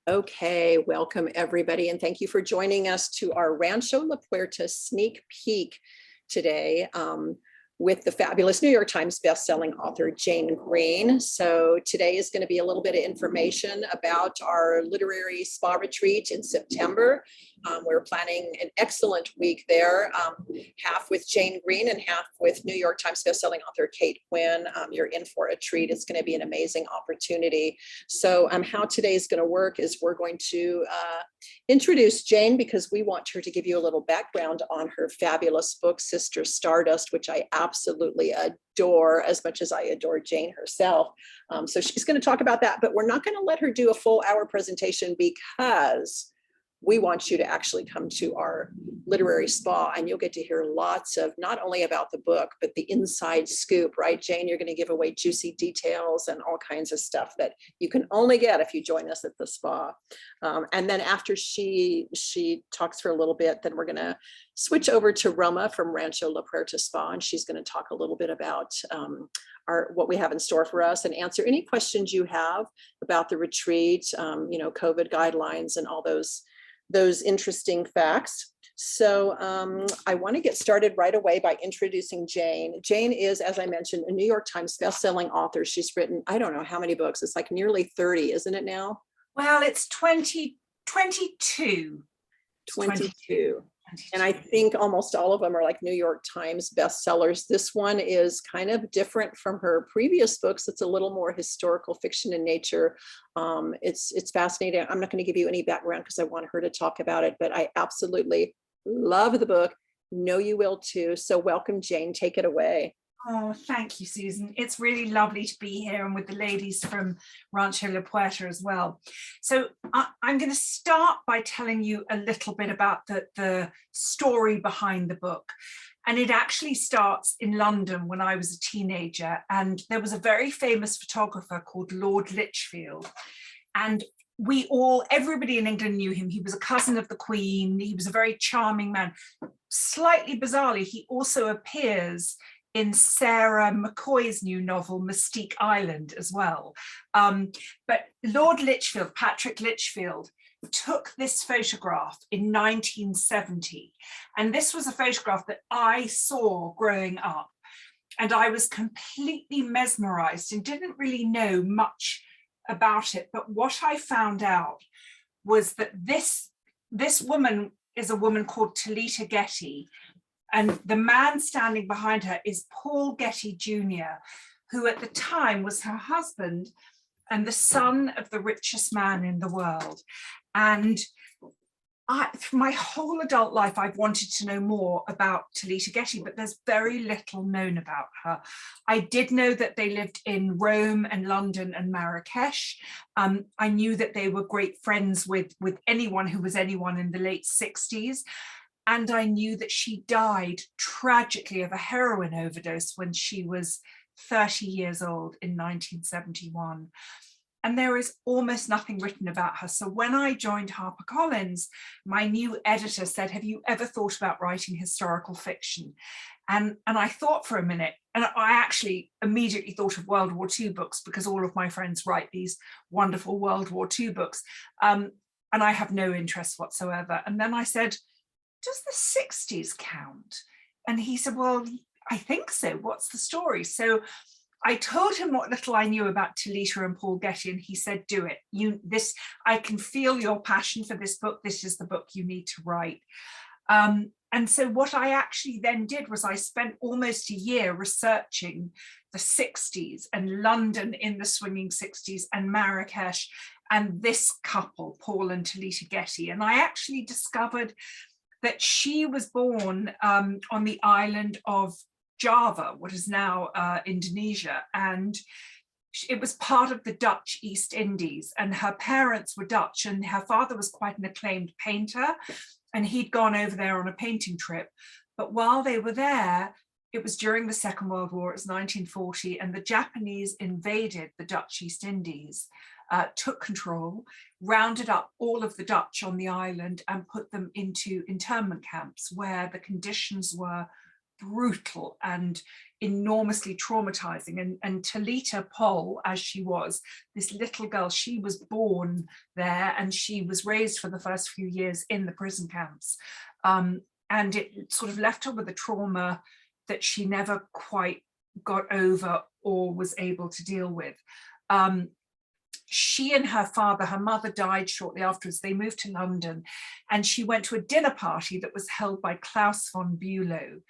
Okay, welcome everybody, and thank you for joining us to our Rancho La Puerta sneak peek today with the fabulous New York Times bestselling author Jane Green. So today is going to be a little bit of information about our literary spa retreat in September. We're planning an excellent week there, half with Jane Green and half with New York Times bestselling author Kate Quinn. You're in for a treat. It's going to be an amazing opportunity. So how today is going to work is we're going to introduce Jane because we want her to give you a little background on her fabulous book, Sister Stardust, which I absolutely adore as much as I adore Jane herself. So she's going to talk about that, but we're not going to let her do a full hour presentation because we want you to actually come to our literary spa and you'll get to hear lots of not only about the book, but the inside scoop, right, Jane? You're going to give away juicy details and all kinds of stuff that you can only get if you join us at the spa. And then after she talks for a little bit, then we're going to switch over to Roma from Rancho La Puerta Spa, and she's going to talk a little bit about what we have in store for us and answer any questions you have about the retreat, COVID guidelines and all those interesting facts. So I want to get started right away by introducing Jane. Jane is, as I mentioned, a New York Times bestselling author. She's written, I don't know how many books. It's like nearly 30, isn't it now? Well, it's 22. 22. And I think almost all of them are like New York Times bestsellers. This one is kind of different from her previous books. It's a little more historical fiction in nature. It's fascinating. I'm not going to give you any background because I want her to talk about it, but I absolutely love the book. Know you will too. So welcome, Jane. Take it away. Oh, thank you, Susan. It's really lovely to be here and with the ladies from Rancho La Puerta as well. So I'm going to start by telling you a little bit about the story behind the book. And it actually starts in London when I was a teenager. And there was a very famous photographer called Lord Lichfield. And everybody in England knew him. He was a cousin of the Queen. He was a very charming man. Slightly bizarrely, he also appears in Sarah McCoy's new novel, Mystique Island, as well. But Lord Lichfield, Patrick Lichfield, took this photograph in 1970. And this was a photograph that I saw growing up. And I was completely mesmerized and didn't really know much about it. But what I found out was that this woman is a woman called Talita Getty. And the man standing behind her is Paul Getty Jr., who at the time was her husband and the son of the richest man in the world. And for my whole adult life, I've wanted to know more about Talita Getty, but there's very little known about her. I did know that they lived in Rome and London and Marrakesh. I knew that they were great friends with anyone who was anyone in the late 60s. And I knew that she died tragically of a heroin overdose when she was 30 years old in 1971. And there is almost nothing written about her. So when I joined HarperCollins, my new editor said, have you ever thought about writing historical fiction? And I thought for a minute, and I actually immediately thought of World War II books because all of my friends write these wonderful World War II books. And I have no interest whatsoever. And then I said, does the 60s count? And he said, well, I think so. What's the story? So I told him what little I knew about Talita and Paul Getty, and he said, do it. I can feel your passion for this book. This is the book you need to write. And so what I actually then did was I spent almost a year researching the 60s and London in the swinging 60s and Marrakesh and this couple, Paul and Talita Getty. And I actually discovered that she was born on the island of Java, what is now Indonesia, and it was part of the Dutch East Indies, and her parents were Dutch, and her father was quite an acclaimed painter, and he'd gone over there on a painting trip. But while they were there, it was during the Second World War, it was 1940, and the Japanese invaded the Dutch East Indies, took control, rounded up all of the Dutch on the island and put them into internment camps where the conditions were brutal and enormously traumatizing. And Talita Paul, as she was, this little girl, she was born there and she was raised for the first few years in the prison camps. And it sort of left her with a trauma that she never quite got over or was able to deal with. She and her father, her mother died shortly afterwards. They moved to London and she went to a dinner party that was held by Klaus von Bülow.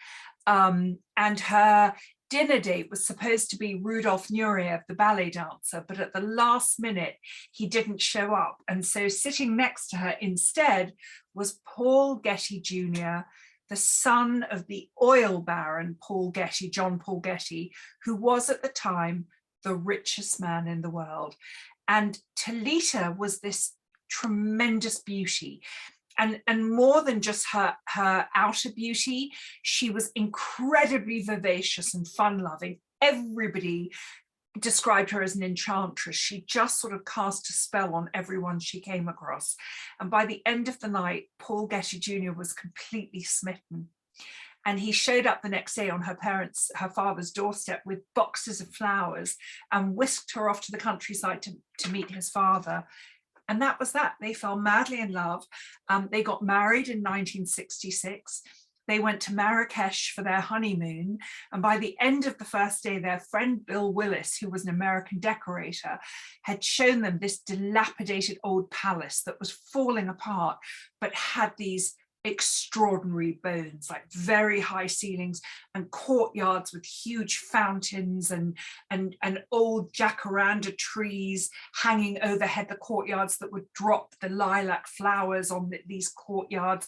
And her dinner date was supposed to be Rudolf Nureyev, the ballet dancer, but at the last minute, he didn't show up. And so sitting next to her instead was Paul Getty Jr., the son of the oil baron Paul Getty, John Paul Getty, who was at the time the richest man in the world. And Talita was this tremendous beauty. And more than just her outer beauty, she was incredibly vivacious and fun-loving. Everybody described her as an enchantress. She just sort of cast a spell on everyone she came across. And by the end of the night, Paul Getty Jr. was completely smitten. And he showed up the next day on her father's doorstep with boxes of flowers and whisked her off to the countryside to meet his father. And that was that. They fell madly in love. They got married in 1966. They went to Marrakesh for their honeymoon. And by the end of the first day, their friend Bill Willis, who was an American decorator, had shown them this dilapidated old palace that was falling apart, but had these extraordinary bones, like very high ceilings and courtyards with huge fountains and old jacaranda trees hanging overhead the courtyards that would drop the lilac flowers on these courtyards.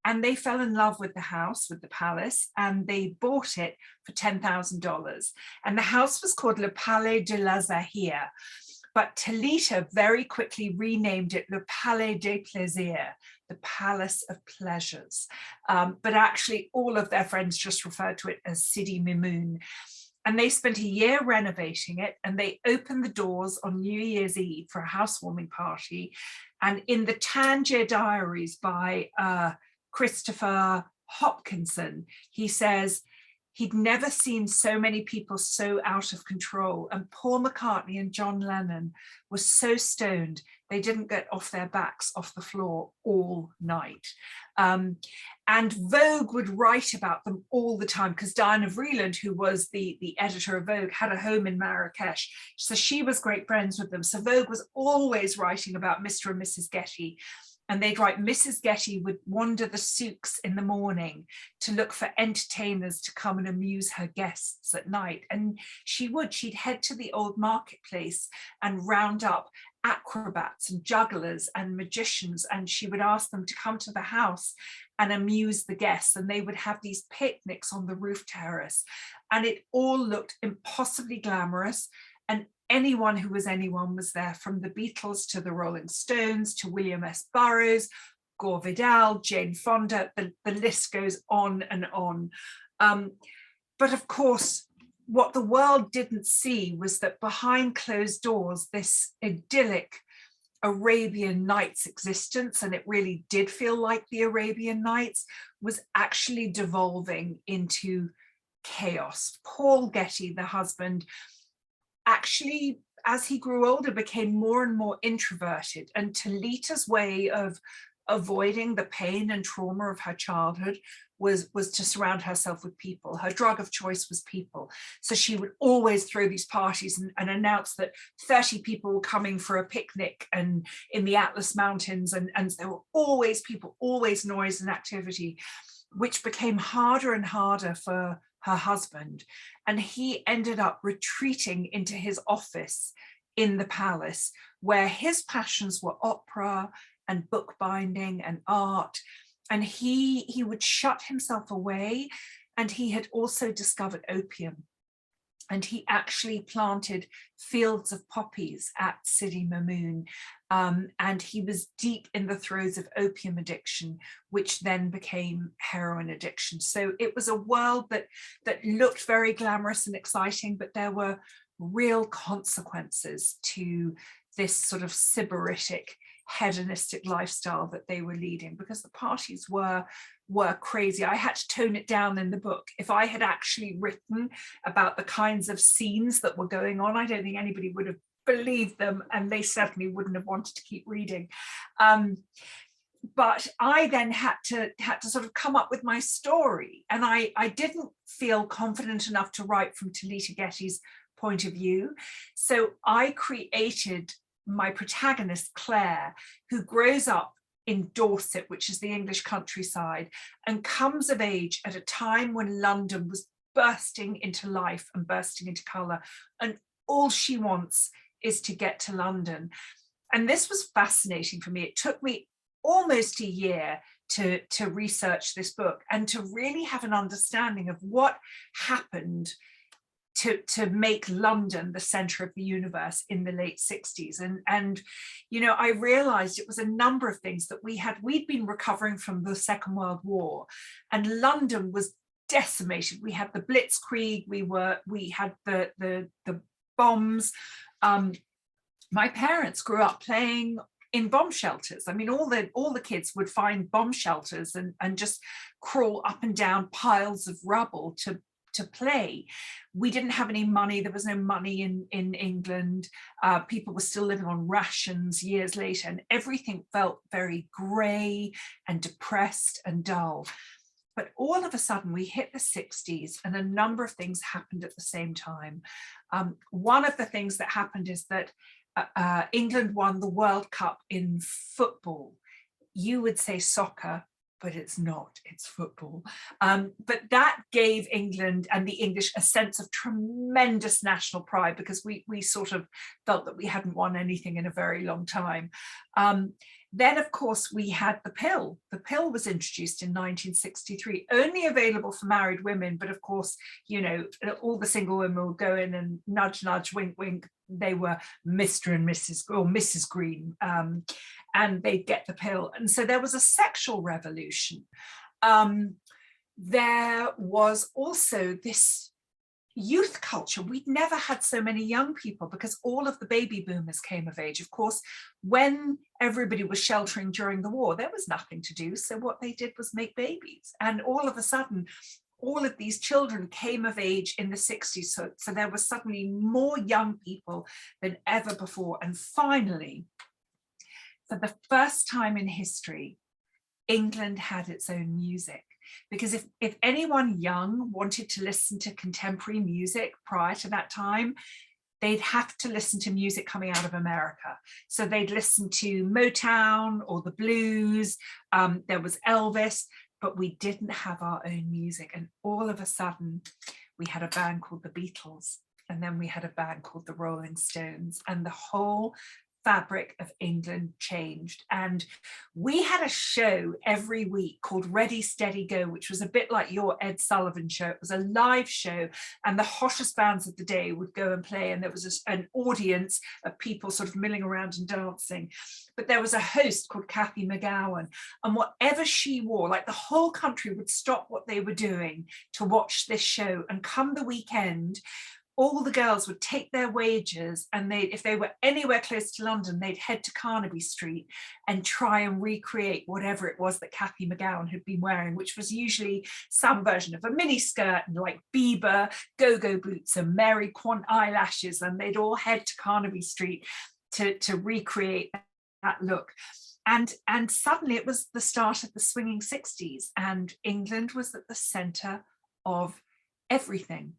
And they fell in love with the house, with the palace, and they bought it for $10,000. And the house was called Le Palais de la Zahir. But Talita very quickly renamed it Le Palais des Plaisirs, the Palace of Pleasures. But actually all of their friends just referred to it as Sidi Mimoun. And they spent a year renovating it, and they opened the doors on New Year's Eve for a housewarming party. And in the Tangier Diaries by Christopher Hopkinson, he says, he'd never seen so many people so out of control. And Paul McCartney and John Lennon were so stoned, they didn't get off their backs off the floor all night. And Vogue would write about them all the time, because Diana Vreeland, who was the editor of Vogue, had a home in Marrakesh. So she was great friends with them. So Vogue was always writing about Mr. and Mrs. Getty. And they'd write, Mrs. Getty would wander the souks in the morning to look for entertainers to come and amuse her guests at night. And she'd head to the old marketplace and round up acrobats and jugglers and magicians, and she would ask them to come to the house and amuse the guests, and they would have these picnics on the roof terrace. And it all looked impossibly glamorous, and anyone who was anyone was there, from the Beatles to the Rolling Stones to William S. Burroughs, Gore Vidal, Jane Fonda, the list goes on and on. But of course, what the world didn't see was that behind closed doors, this idyllic Arabian Nights existence, and it really did feel like the Arabian Nights, was actually devolving into chaos. Paul Getty, the husband, actually, as he grew older, became more and more introverted, and Talita's way of avoiding the pain and trauma of her childhood was to surround herself with people. Her drug of choice was people. So she would always throw these parties and announce that 30 people were coming for a picnic and in the Atlas Mountains, and there were always people, always noise and activity, which became harder and harder for her husband. And he ended up retreating into his office in the palace, where his passions were opera and bookbinding and art. And he would shut himself away. And he had also discovered opium. And he actually planted fields of poppies at Sidi Mimoun. And he was deep in the throes of opium addiction, which then became heroin addiction. So it was a world that looked very glamorous and exciting, but there were real consequences to this sort of sybaritic hedonistic lifestyle that they were leading, because the parties were crazy. I had to tone it down in the book. If I had actually written about the kinds of scenes that were going on, I don't think anybody would have believed them, and they certainly wouldn't have wanted to keep reading. But I then had to sort of come up with my story, and I didn't feel confident enough to write from Talita Getty's point of view. So I created my protagonist, Claire, who grows up in Dorset, which is the English countryside, and comes of age at a time when London was bursting into life and bursting into colour, and all she wants is to get to London. And this was fascinating for me. It took me almost a year to research this book and to really have an understanding of what happened to make London the center of the universe in the late 60s. And you know, I realized it was a number of things that we'd been recovering from the Second World War, and London was decimated. We had the Blitzkrieg, we had the bombs. My parents grew up playing in bomb shelters. I mean, all the kids would find bomb shelters and just crawl up and down piles of rubble to play. We didn't have any money. There was no money in England. People were still living on rations years later, and everything felt very grey and depressed and dull. But all of a sudden we hit the 60s, and a number of things happened at the same time. One of the things that happened is that England won the World Cup in football. You would say soccer, but it's not, it's football. But that gave England and the English a sense of tremendous national pride, because we sort of felt that we hadn't won anything in a very long time. Then, of course, we had the pill. The pill was introduced in 1963, only available for married women. But of course, you know, all the single women would go in and nudge, nudge, wink, wink. They were Mr. and Mrs. or Mrs. Green, and they'd get the pill. And so there was a sexual revolution. There was also this youth culture. We'd never had so many young people, because all of the baby boomers came of age. Of course, when everybody was sheltering during the war, there was nothing to do. So what they did was make babies. And all of a sudden, all of these children came of age in the 60s. So there was suddenly more young people than ever before. And finally, for the first time in history, England had its own music. Because if anyone young wanted to listen to contemporary music prior to that time, they'd have to listen to music coming out of America. So they'd listen to Motown or the blues. There was Elvis, but we didn't have our own music. And all of a sudden, we had a band called the Beatles, and then we had a band called the Rolling Stones, and the whole fabric of England changed. And we had a show every week called Ready, Steady, Go, which was a bit like your Ed Sullivan show. It was a live show, and the hottest bands of the day would go and play, and there was an audience of people sort of milling around and dancing. But there was a host called Kathy McGowan, and whatever she wore, like the whole country would stop what they were doing to watch this show. And come the weekend, all the girls would take their wages, and if they were anywhere close to London, they'd head to Carnaby Street and try and recreate whatever it was that Kathy McGowan had been wearing, which was usually some version of a mini skirt and like Bieber go-go boots and Mary Quant eyelashes, and they'd all head to Carnaby Street to recreate that look. And suddenly it was the start of the swinging 60s, and England was at the center of everything.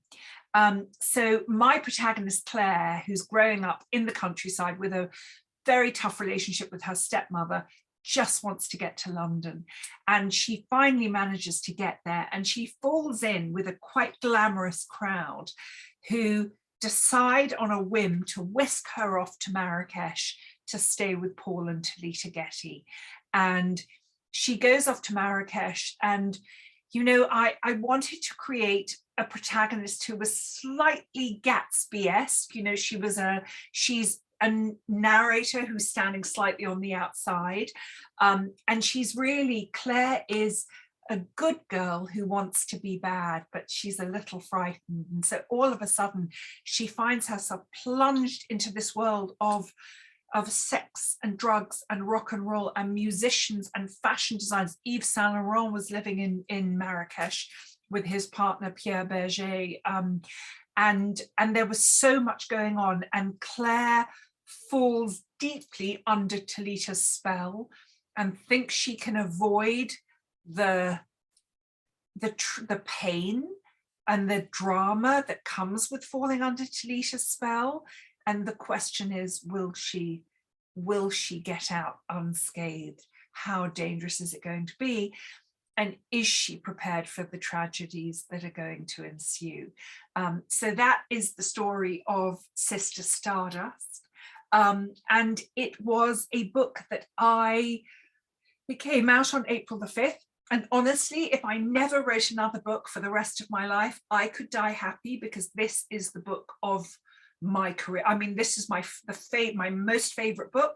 So my protagonist, Claire, who's growing up in the countryside with a very tough relationship with her stepmother, just wants to get to London. And she finally manages to get there, and she falls in with a quite glamorous crowd who decide on a whim to whisk her off to Marrakesh to stay with Paul and Talita Getty. And she goes off to Marrakesh, and you know, I wanted to create a protagonist who was slightly Gatsby-esque. You know, she's a narrator who's standing slightly on the outside. And Claire is a good girl who wants to be bad, but she's a little frightened. And so all of a sudden, she finds herself plunged into this world of of sex and drugs and rock and roll and musicians and fashion designers. Yves Saint Laurent was living in Marrakesh with his partner Pierre Berger, and there was so much going on, and Claire falls deeply under Talita's spell and thinks she can avoid the pain and the drama that comes with falling under Talita's spell. And the question is, will she get out unscathed? How dangerous is it going to be? And is she prepared for the tragedies that are going to ensue? So that is the story of Sister Stardust. And it was a book that it came out on April the 5th. And honestly, if I never wrote another book for the rest of my life, I could die happy, because this is the book of my career. I mean, this is my most favorite book.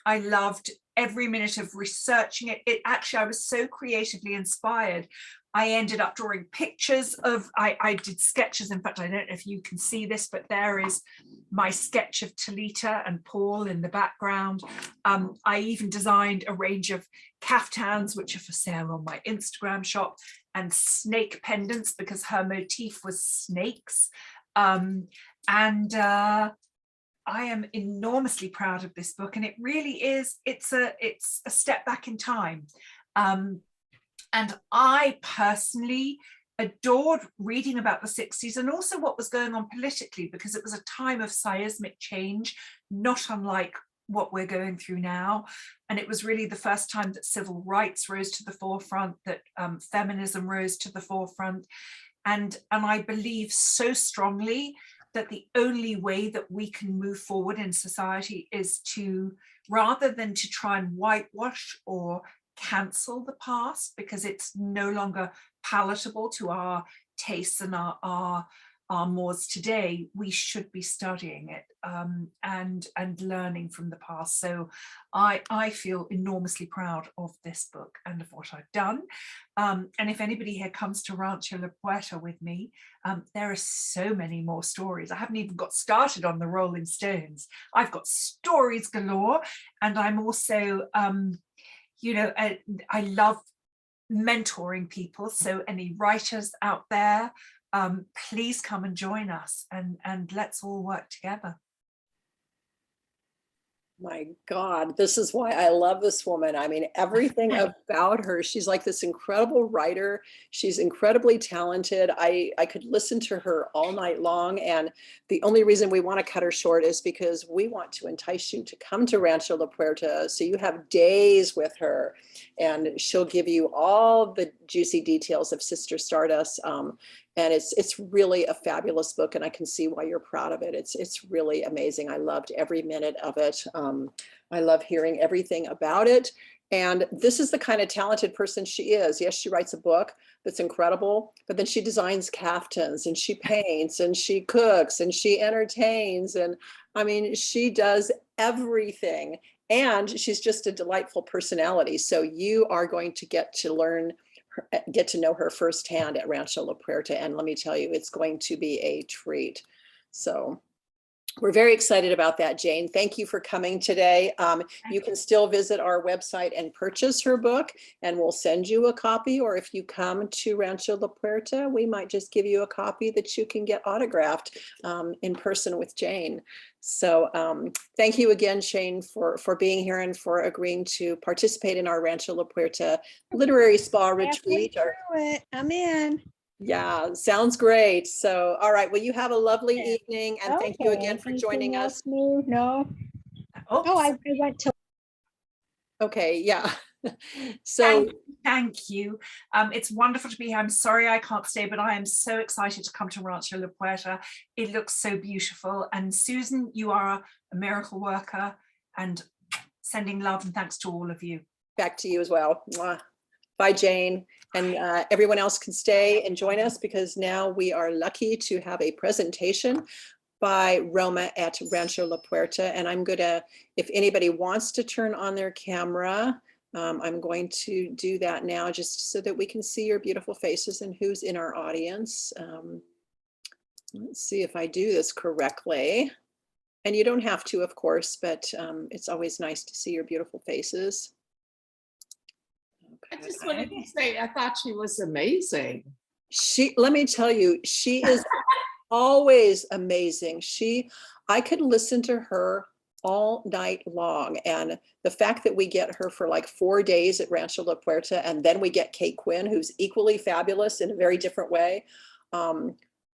I loved every minute of researching it. I was so creatively inspired. I ended up drawing pictures of, I did sketches. In fact, I don't know if you can see this, but there is my sketch of Talita and Paul in the background. I even designed a range of caftans, which are for sale on my Instagram shop, and snake pendants, because her motif was snakes. I am enormously proud of this book, and it really is, it's a step back in time. And I personally adored reading about the 60s and also what was going on politically, because it was a time of seismic change, not unlike what we're going through now. And it was really the first time that civil rights rose to the forefront, that feminism rose to the forefront. And I believe so strongly that the only way that we can move forward in society is to, rather than to try and whitewash or cancel the past, because it's no longer palatable to our tastes and our mores today, we should be studying it and learning from the past. So I feel enormously proud of this book and of what I've done. And if anybody here comes to Rancho La Puerta with me, there are so many more stories. I haven't even got started on the Rolling Stones. I've got stories galore, and I'm also, I love mentoring people. So any writers out there, please come and join us, and let's all work together. My God, this is why I love this woman. I mean, everything about her. She's like this incredible writer. She's incredibly talented. I could listen to her all night long. And the only reason we want to cut her short is because we want to entice you to come to Rancho La Puerta, so you have days with her, and she'll give you all the juicy details of Sister Stardust. And it's really a fabulous book, and I can see why you're proud of it. It's really amazing. I loved every minute of it. I love hearing everything about it. And this is the kind of talented person she is. Yes, she writes a book that's incredible, but then she designs caftans, and she paints, and she cooks, and she entertains. And I mean, she does everything. And she's just a delightful personality. So you are going to get to know her firsthand at Rancho La Puerta. And let me tell you, it's going to be a treat. So we're very excited about that, Jane. Thank you for coming today. You can still visit our website and purchase her book, and we'll send you a copy. Or if you come to Rancho La Puerta, we might just give you a copy that you can get autographed in person with Jane. So thank you again, Shane, for being here and for agreeing to participate in our Rancho La Puerta Literary Spa Retreat. I'm in. Yeah, sounds great. So, all right. Well, you have a lovely evening, and thank you again for Anything joining us. else new? No. Oops. Oh, I went to. Okay, yeah. So thank you. It's wonderful to be here. I'm sorry I can't stay, but I am so excited to come to Rancho La Puerta. It looks so beautiful. And Susan, you are a miracle worker, and sending love and thanks to all of you. back to you as well. Mwah. Bye, Jane. And everyone else can stay and join us, because now we are lucky to have a presentation by Roma at Rancho La Puerta. And I'm gonna, if anybody wants to turn on their camera, I'm going to do that now, just so that we can see your beautiful faces and who's in our audience. Let's see if I do this correctly. And you don't have to, of course, but it's always nice to see your beautiful faces. I just wanted to say, I thought she was amazing. Let me tell you, she is always amazing. I could listen to her all night long. And the fact that we get her for like 4 days at Rancho La Puerta, and then we get Kate Quinn, who's equally fabulous in a very different way.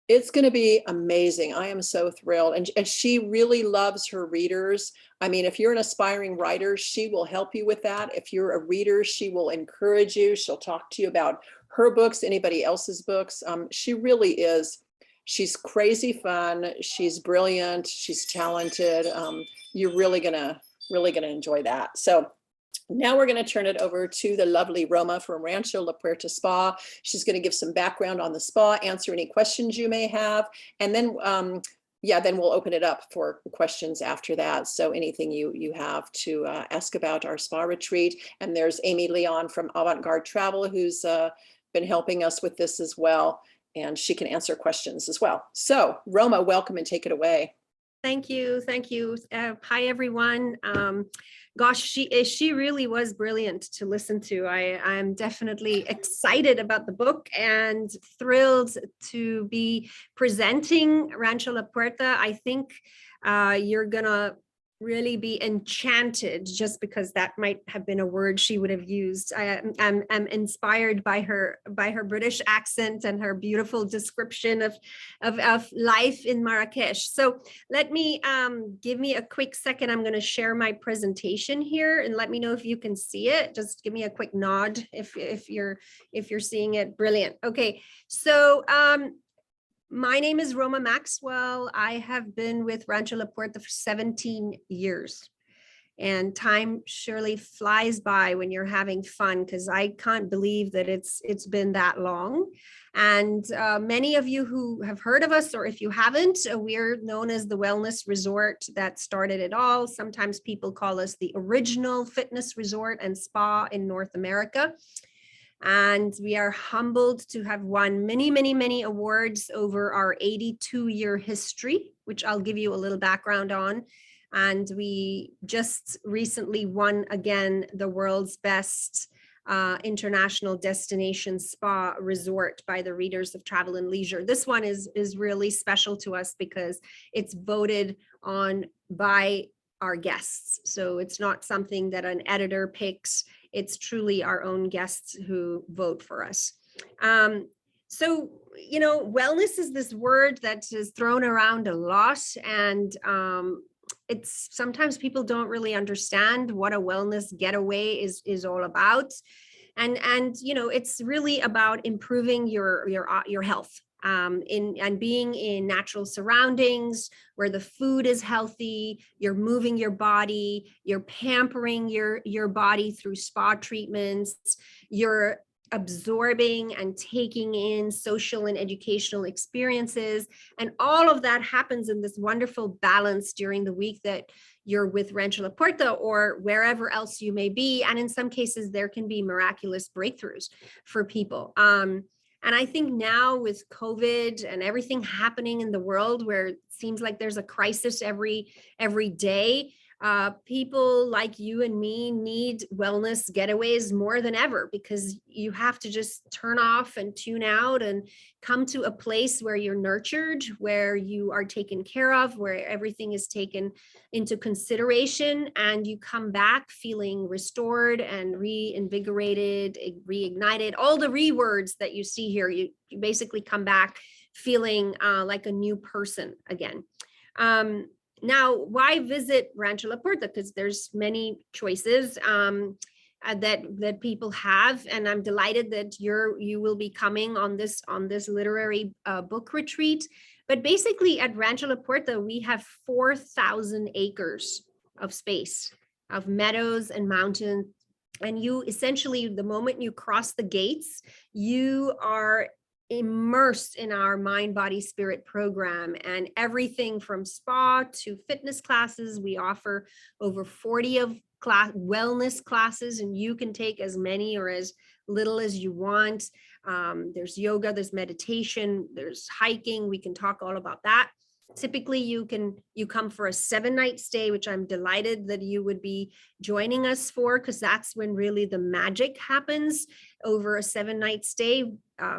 It's going to be amazing. I am so thrilled. And she really loves her readers. I mean, if you're an aspiring writer, she will help you with that. If you're a reader, she will encourage you. She'll talk to you about her books, anybody else's books. She really is. She's crazy fun. She's brilliant. She's talented. You're really gonna enjoy that. So now we're going to turn it over to the lovely Roma from Rancho La Puerta Spa. She's going to give some background on the spa, answer any questions you may have, and then then we'll open it up for questions after that. So anything you have to ask about our spa retreat. And there's Amy Leon from Avant Garde Travel, who's been helping us with this as well, and she can answer questions as well. So Roma, welcome and take it away. Thank you. Thank you. Hi, everyone. Gosh, she really was brilliant to listen to. I'm definitely excited about the book and thrilled to be presenting Rancho La Puerta. I think you're gonna really be enchanted, just because that might have been a word she would have used. I'm inspired by her British accent and her beautiful description of life in Marrakesh. So let me give me a quick second. I'm going to share my presentation here and let me know if you can see it. Just give me a quick nod if you're seeing it. Brilliant. Okay, so my name is Roma Maxwell. I have been with Rancho La Puerta for 17 years. And time surely flies by when you're having fun, because I can't believe that it's been that long. And many of you who have heard of us, or if you haven't, we're known as the wellness resort that started it all. Sometimes people call us the original fitness resort and spa in North America. And we are humbled to have won many, many, many awards over our 82-year history, which I'll give you a little background on. And we just recently won again the world's best international destination spa resort by the readers of Travel and Leisure. This one is really special to us because it's voted on by our guests. So it's not something that an editor picks. It's truly our own guests who vote for us. So, you know, wellness is this word that is thrown around a lot, and it's sometimes people don't really understand what a wellness getaway is all about. And you know, it's really about improving your health. And being in natural surroundings where the food is healthy, you're moving your body, you're pampering your body through spa treatments, you're absorbing and taking in social and educational experiences. And all of that happens in this wonderful balance during the week that you're with Rancho La Puerta or wherever else you may be. And in some cases, there can be miraculous breakthroughs for people. And I think now with COVID and everything happening in the world where it seems like there's a crisis every day, people like you and me need wellness getaways more than ever, because you have to just turn off and tune out and come to a place where you're nurtured, where you are taken care of, where everything is taken into consideration, and you come back feeling restored and reinvigorated, reignited, all the words that you see here. You basically come back feeling like a new person again. Now, why visit Rancho La Puerta? Because there's many choices that people have, and I'm delighted that you will be coming on this literary book retreat. But basically, at Rancho La Puerta, we have 4,000 acres of space, of meadows and mountains, and you essentially, the moment you cross the gates, you are immersed in our mind, body, spirit program, and everything from spa to fitness classes. We offer over 40 of wellness classes, and you can take as many or as little as you want. There's yoga, there's meditation, there's hiking. We can talk all about that. Typically, you come for a 7-night stay, which I'm delighted that you would be joining us for, because that's when really the magic happens over a 7-night stay.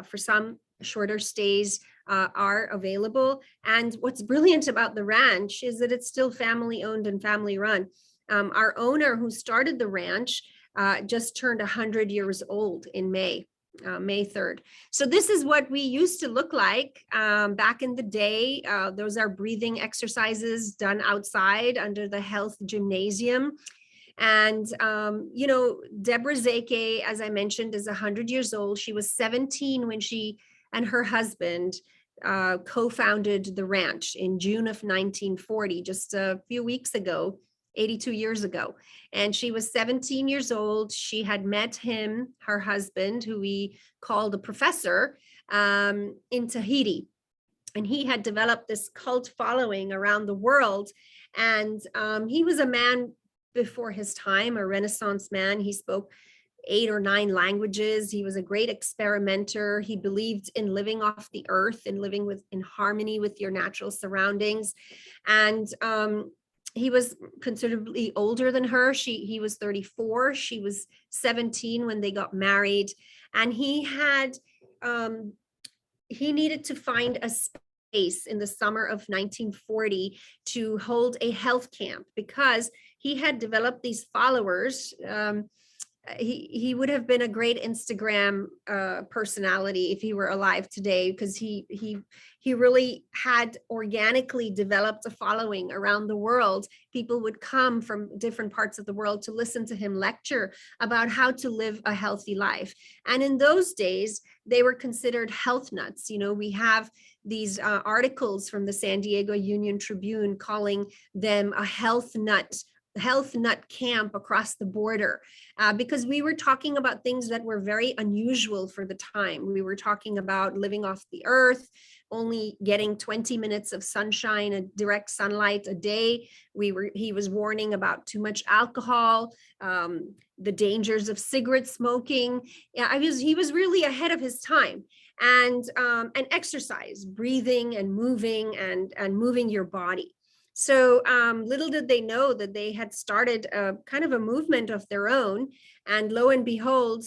For some, shorter stays are available. And what's brilliant about the ranch is that it's still family owned and family run. Our owner who started the ranch just turned 100 years old in May 3rd. So this is what we used to look like back in the day. Those are breathing exercises done outside under the health gymnasium. And, you know, Deborah Zeke, as I mentioned, is 100 years old. She was 17 when she and her husband co-founded the ranch in June of 1940, just a few weeks ago, 82 years ago. And she was 17 years old. She had met him, her husband, who we called a professor, in Tahiti. And he had developed this cult following around the world. And he was a man before his time, a Renaissance man. He spoke 8 or 9 languages. He was a great experimenter. He believed in living off the earth and living in harmony with your natural surroundings. And he was considerably older than her. He was 34. She was 17 when they got married. And he needed to find a space in the summer of 1940 to hold a health camp, because he had developed these followers. He would have been a great Instagram personality if he were alive today, because he really had organically developed a following around the world. People would come from different parts of the world to listen to him lecture about how to live a healthy life. And in those days, they were considered health nuts. You know, we have these articles from the San Diego Union Tribune calling them a health nut camp across the border, because we were talking about things that were very unusual for the time. We were talking about living off the earth, only getting 20 minutes of sunshine and direct sunlight a day. He was warning about too much alcohol, the dangers of cigarette smoking. Yeah, he was really ahead of his time. And exercise, breathing and moving and moving your body. So little did they know that they had started a kind of a movement of their own. And lo and behold,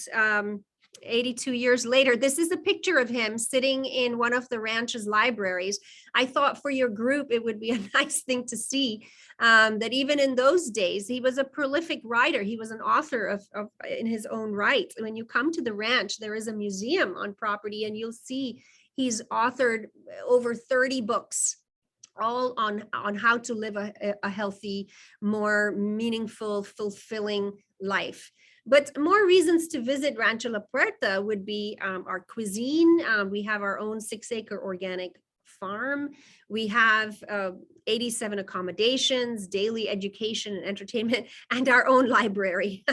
82 years later, this is a picture of him sitting in one of the ranch's libraries. I thought for your group, it would be a nice thing to see that even in those days, he was a prolific writer. He was an author in his own right. When you come to the ranch, there is a museum on property, and you'll see he's authored over 30 books, all on how to live a healthy, more meaningful, fulfilling life. But more reasons to visit Rancho La Puerta would be our cuisine. We have our own 6-acre organic farm. We have 87 accommodations, daily education and entertainment, and our own library.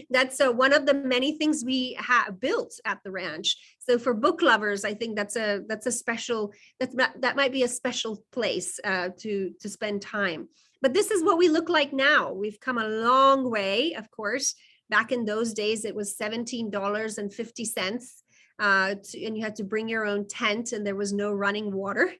That's one of the many things we have built at the ranch. So for book lovers, I think that might be a special place to spend time. But this is what we look like now. We've come a long way, of course. Back in those days, it was $17.50. And you had to bring your own tent, and there was no running water.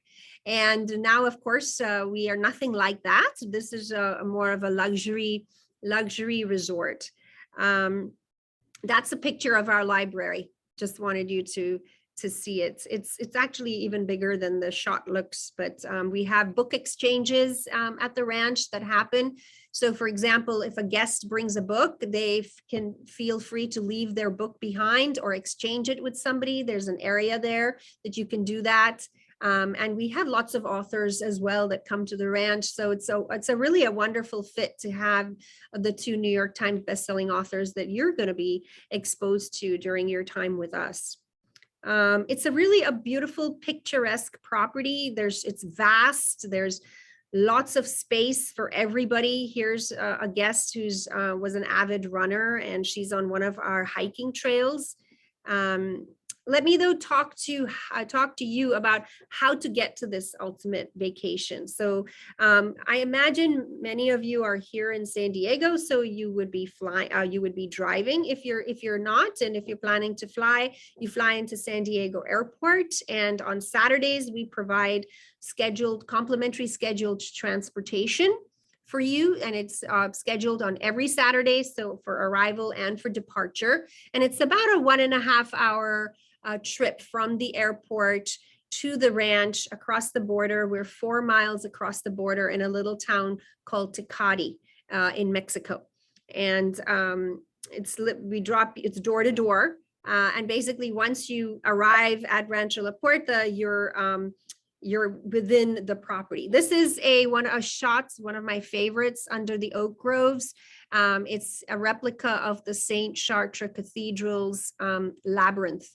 And now, of course, we are nothing like that. This is more of a luxury resort. That's a picture of our library. Just wanted you to see it. It's actually even bigger than the shot looks, but we have book exchanges at the ranch that happen. So for example, if a guest brings a book, they can feel free to leave their book behind or exchange it with somebody. There's an area there that you can do that. And we have lots of authors as well that come to the ranch. So it's a really a wonderful fit to have the 2 New York Times bestselling authors that you're going to be exposed to during your time with us. It's really a beautiful, picturesque property. It's vast. There's lots of space for everybody. Here's a guest who's was an avid runner, and she's on one of our hiking trails. let me though talk to you about how to get to this ultimate vacation. So I imagine many of you are here in San Diego, so you would be driving. If you're not, and if you're planning to fly, you fly into San Diego Airport. And on Saturdays, we provide complimentary scheduled transportation for you, and it's scheduled on every Saturday, so for arrival and for departure. And it's about a 1.5 hour trip from the airport to the ranch across the border. We're 4 miles across the border in a little town called Tecate in Mexico. And it's door to door. And basically, once you arrive at Rancho La Puerta, you're within the property. This is one of my favorites, under the oak groves. It's a replica of the Saint Chartres Cathedral's labyrinth.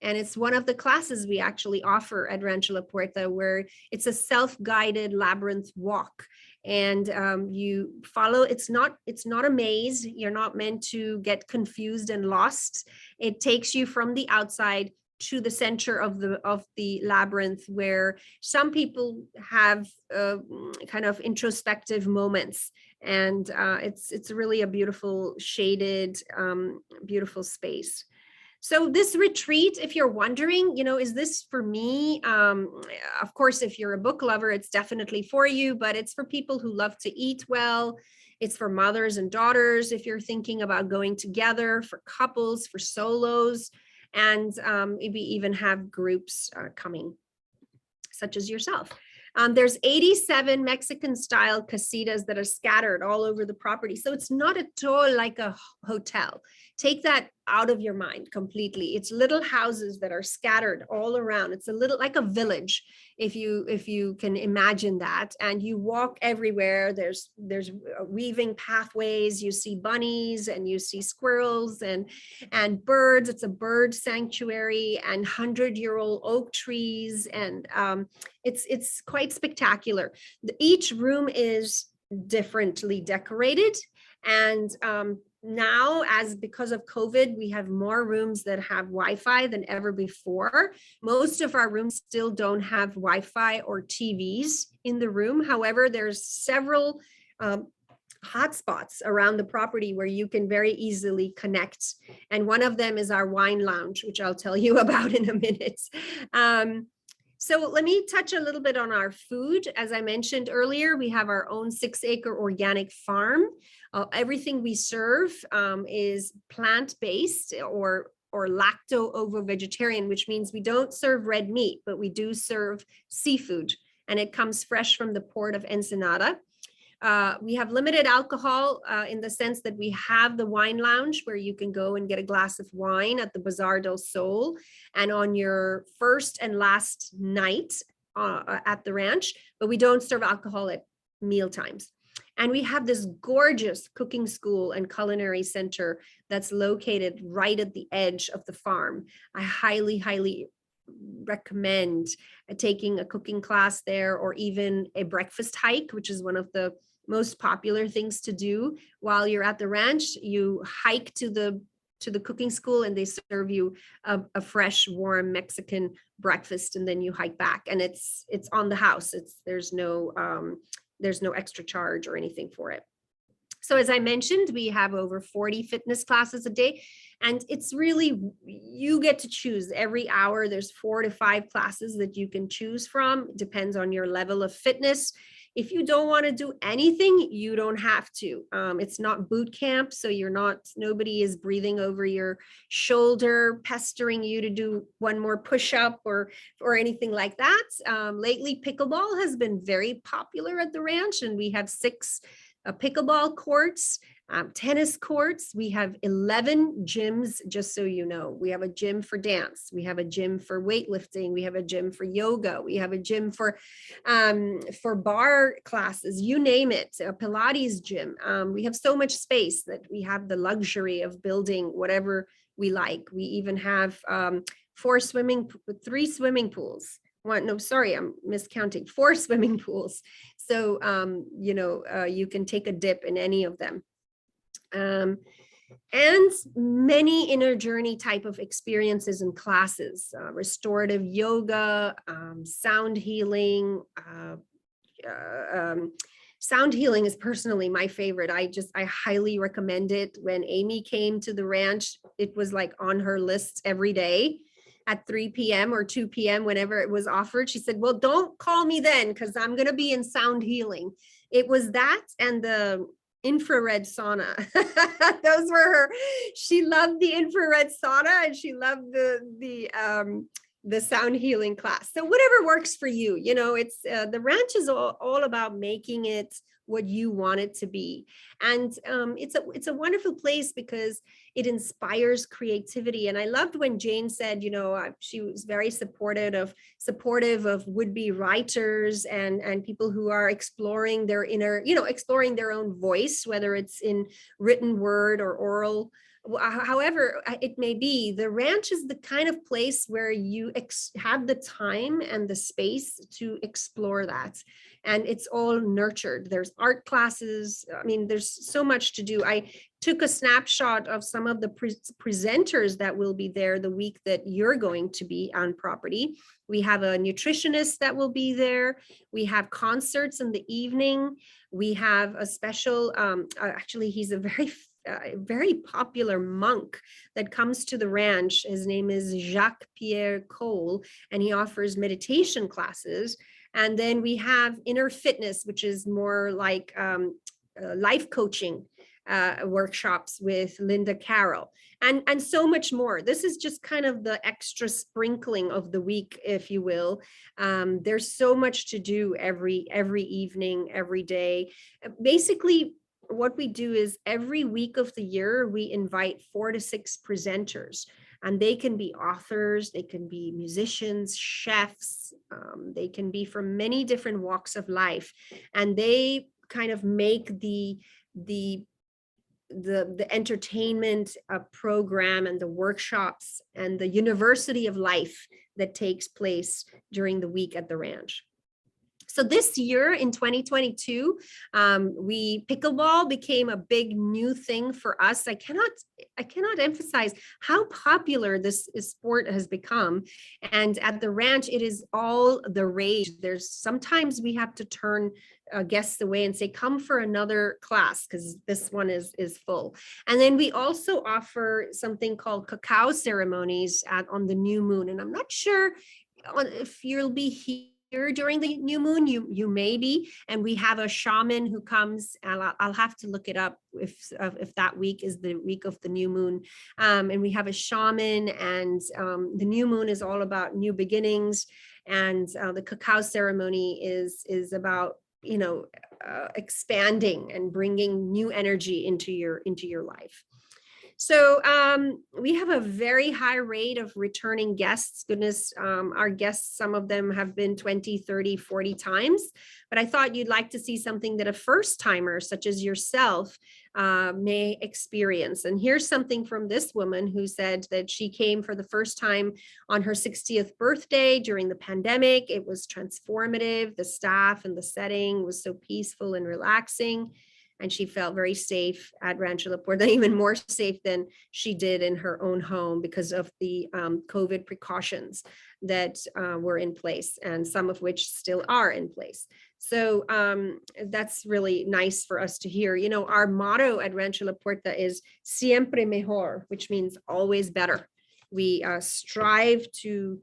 And it's one of the classes we actually offer at Rancho La Puerta, where it's a self-guided labyrinth walk. And you follow, it's not a maze. You're not meant to get confused and lost. It takes you from the outside to the center of the labyrinth, where some people have kind of introspective moments. And it's really a beautiful shaded, beautiful space. So this retreat, if you're wondering, is this for me? Of course, if you're a book lover, it's definitely for you, but it's for people who love to eat well. It's for mothers and daughters, if you're thinking about going together, for couples, for solos, and we even have groups coming, such as yourself. There's 87 Mexican style casitas that are scattered all over the property. So it's not at all like a hotel. Take that out of your mind completely. It's little houses that are scattered all around. It's a little like a village, if you can imagine that. And you walk everywhere. There's weaving pathways. You see bunnies and you see squirrels and birds. It's a bird sanctuary and 100-year-old oak trees. And it's quite spectacular. Each room is differently decorated. And now, because of COVID, we have more rooms that have Wi-Fi than ever before. Most of our rooms still don't have Wi-Fi or TVs in the room. However, there's several hotspots around the property where you can very easily connect. And one of them is our wine lounge, which I'll tell you about in a minute. So let me touch a little bit on our food. As I mentioned earlier, we have our own 6-acre organic farm. Everything we serve is plant-based or lacto-ovo-vegetarian, which means we don't serve red meat, but we do serve seafood, and it comes fresh from the port of Ensenada. We have limited alcohol in the sense that we have the wine lounge where you can go and get a glass of wine at the Bazar del Sol, and on your first and last night at the ranch, but we don't serve alcohol at meal times. And we have this gorgeous cooking school and culinary center that's located right at the edge of the farm. I highly, highly recommend taking a cooking class there, or even a breakfast hike, which is one of the most popular things to do while you're at the ranch. You hike to the cooking school and they serve you a fresh, warm Mexican breakfast, and then you hike back, and it's on the house. There's no extra charge or anything for it. So as I mentioned, we have over 40 fitness classes a day, and it's really, you get to choose every hour. There's 4 to 5 classes that you can choose from. It depends on your level of fitness. If you don't want to do anything, you don't have to. It's not boot camp, so nobody is breathing over your shoulder, pestering you to do one more push-up or anything like that. Lately, pickleball has been very popular at the ranch, and we have 6 pickleball courts, tennis courts. We have 11 gyms, just so you know. We have a gym for dance. We have a gym for weightlifting. We have a gym for yoga. We have a gym for bar classes, you name it, a Pilates gym. We have so much space that we have the luxury of building whatever we like. We even have 3 swimming pools. I'm miscounting, 4 swimming pools. So, you can take a dip in any of them. and many inner journey type of experiences and classes, restorative yoga, sound healing. Sound healing is personally my favorite. I highly recommend it. When Amy came to the ranch, it was like on her list every day at 3 p.m. or 2 p.m. whenever it was offered. She said, well, don't call me then because I'm going to be in sound healing. It was that and the infrared sauna. Those were her. She loved the infrared sauna and she loved the sound healing class. So whatever works for you, you know, it's the ranch is all about making it what you want it to be. And it's a wonderful place because it inspires creativity. And I loved when Jane said, you know, she was very supportive of would-be writers and people who are exploring their inner, you know, exploring their own voice, whether it's in written word or oral. However it may be, the ranch is the kind of place where you have the time and the space to explore that. And it's all nurtured. There's art classes. I mean, there's so much to do. I took a snapshot of some of the presenters that will be there the week that you're going to be on property. We have a nutritionist that will be there. We have concerts in the evening. We have a special, actually, he's a very popular monk that comes to the ranch. His name is Jacques Pierre Cole, and he offers meditation classes. And then we have inner fitness, which is more like life coaching workshops with Linda Carroll, and so much more. This is just kind of the extra sprinkling of the week, if you will. There's so much to do every evening, every day. Basically, what we do is every week of the year, we invite 4 to 6 presenters, and they can be authors, they can be musicians, chefs, they can be from many different walks of life, and they kind of make the entertainment program and the workshops and the university of life that takes place during the week at the ranch. So this year in 2022, pickleball became a big new thing for us. I cannot emphasize how popular this sport has become. And at the ranch, it is all the rage. Sometimes we have to turn guests away and say, come for another class because this one is full. And then we also offer something called cacao ceremonies on the new moon. And I'm not sure if you'll be here during the new moon. You may be, and we have a shaman who comes, and I'll have to look it up if that week is the week of the new moon, and we have a shaman, and the new moon is all about new beginnings, and the cacao ceremony is about, you know, expanding and bringing new energy into your life. So we have a very high rate of returning guests. Goodness, our guests, some of them have been 20, 30, 40 times, but I thought you'd like to see something that a first timer such as yourself may experience. And here's something from this woman who said that she came for the first time on her 60th birthday during the pandemic. It was transformative. The staff and the setting was so peaceful and relaxing. And she felt very safe at Rancho La Puerta, even more safe than she did in her own home because of the COVID precautions that were in place, and some of which still are in place. So that's really nice for us to hear. You know, our motto at Rancho La Puerta is siempre mejor, which means always better. We strive to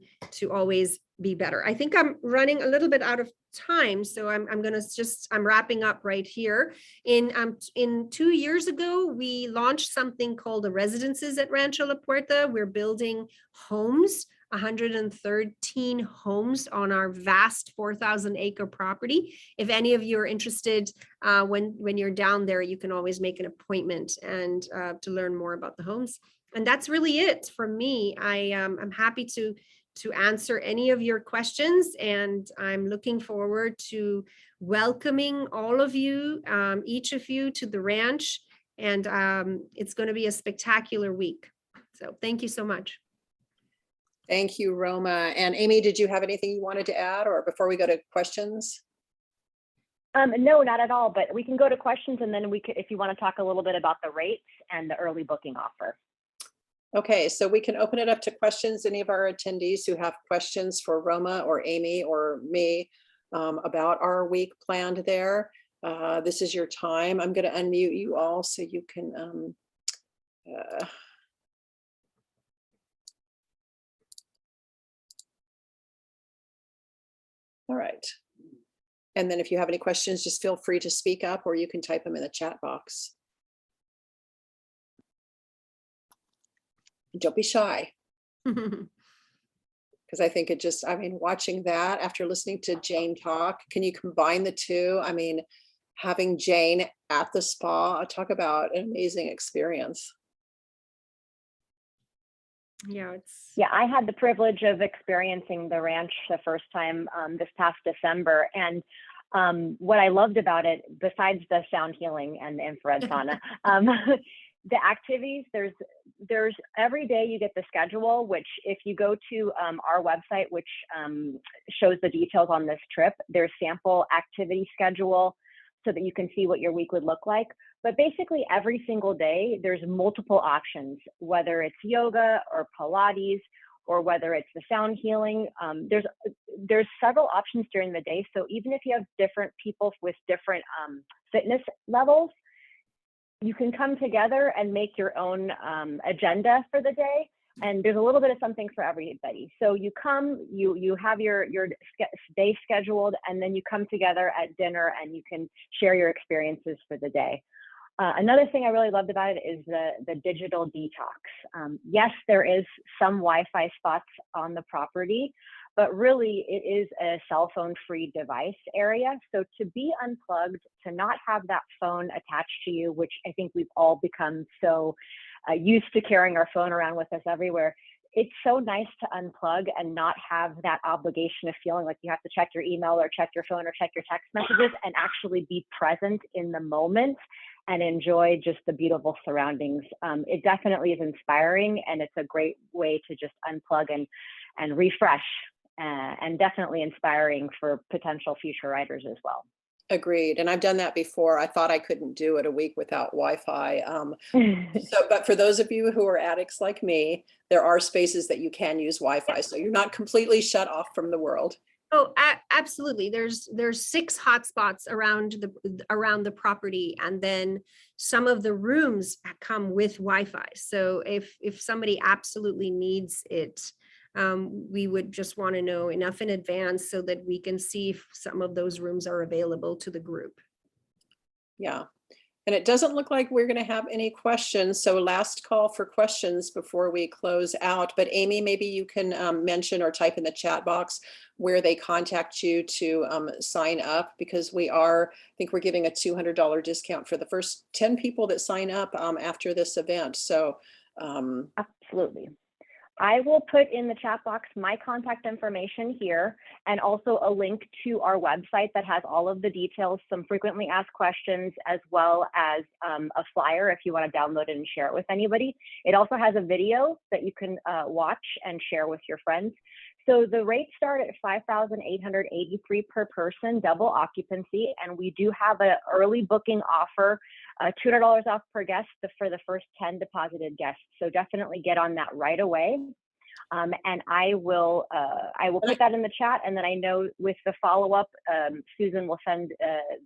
always be better. I think I'm running a little bit out of time, so I'm wrapping up right here. In 2 years ago, we launched something called the Residences at Rancho La Puerta. We're building homes, 113 homes on our vast 4,000-acre property. If any of you are interested, when you're down there, you can always make an appointment and to learn more about the homes. And that's really it from me. I'm happy to answer any of your questions, and I'm looking forward to welcoming all of you, each of you, to the ranch. And it's going to be a spectacular week. So thank you so much. Thank you, Roma. And Amy, did you have anything you wanted to add, or before we go to questions? No, not at all, but we can go to questions, and then we could, if you want to talk a little bit about the rates and the early booking offer. Okay, so we can open it up to questions. Any of our attendees who have questions for Roma or Amy or me about our week planned there, this is your time. I'm going to unmute you all so you can all right. And then if you have any questions, just feel free to speak up, or you can type them in the chat box. Don't be shy. Because I think it just, I mean, watching that after listening to Jane talk, can you combine the two? I mean, having Jane at the spa, talk about an amazing experience. Yeah, it's Yeah, I had the privilege of experiencing the ranch the first time this past December. And what I loved about it, besides the sound healing and the infrared sauna, the activities, there's every day you get the schedule, which if you go to our website, which shows the details on this trip, there's sample activity schedule so that you can see what your week would look like. But basically every single day, there's multiple options, whether it's yoga or Pilates, or whether it's the sound healing. There's several options during the day. So even if you have different people with different fitness levels, you can come together and make your own agenda for the day. And there's a little bit of something for everybody. So you come, you have your day scheduled, and then you come together at dinner and you can share your experiences for the day. Another thing I really loved about it is the digital detox. Yes, there is some Wi-Fi spots on the property, but really it is a cell phone free device area. So to be unplugged, to not have that phone attached to you, which I think we've all become so used to carrying our phone around with us everywhere. It's so nice to unplug and not have that obligation of feeling like you have to check your email or check your phone or check your text messages, and actually be present in the moment and enjoy just the beautiful surroundings. It definitely is inspiring, and it's a great way to just unplug and refresh, and definitely inspiring for potential future riders as well. Agreed. And I've done that before. I thought I couldn't do it a week without Wi-Fi. But for those of you who are addicts like me, there are spaces that you can use Wi-Fi. So you're not completely shut off from the world. Oh, absolutely. There's 6 hotspots around the property, and then some of the rooms come with Wi-Fi. So if somebody absolutely needs it, we would just want to know enough in advance so that we can see if some of those rooms are available to the group. Yeah. And it doesn't look like we're going to have any questions. So last call for questions before we close out. But Amy, maybe you can mention or type in the chat box where they contact you to sign up, because I think we're giving a $200 discount for the first 10 people that sign up after this event. So absolutely. I will put in the chat box my contact information here, and also a link to our website that has all of the details, some frequently asked questions, as well as a flyer if you want to download it and share it with anybody. It also has a video that you can watch and share with your friends. So the rates start at $5,883 per person, double occupancy, and we do have an early booking offer, $200 off per guest for the first 10 deposited guests. So definitely get on that right away. And I will put that in the chat, and then I know with the follow-up, Susan will send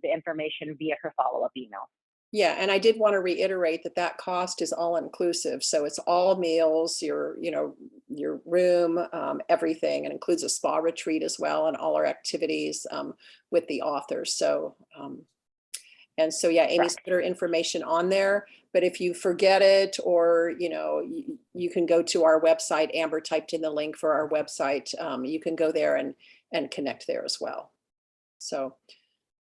the information via her follow-up email. yeah, and I did want to reiterate that cost is all inclusive. So it's all meals, your room, everything, and includes a spa retreat as well, and all our activities with the authors. So and so, yeah, Amy's put her information on there, but if you forget it, or, you can go to our website. Amber typed in the link for our website. You can go there and connect there as well. So,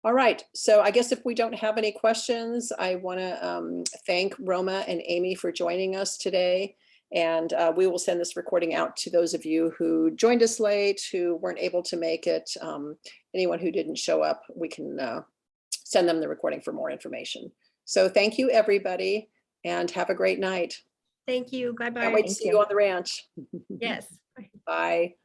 all right. So I guess if we don't have any questions, I want to thank Roma and Amy for joining us today. And we will send this recording out to those of you who joined us late, who weren't able to make it. Anyone who didn't show up, we can send them the recording for more information. So thank you, everybody, and have a great night. Thank you. Bye-bye. Can't wait to see you on the ranch. Yes. Bye.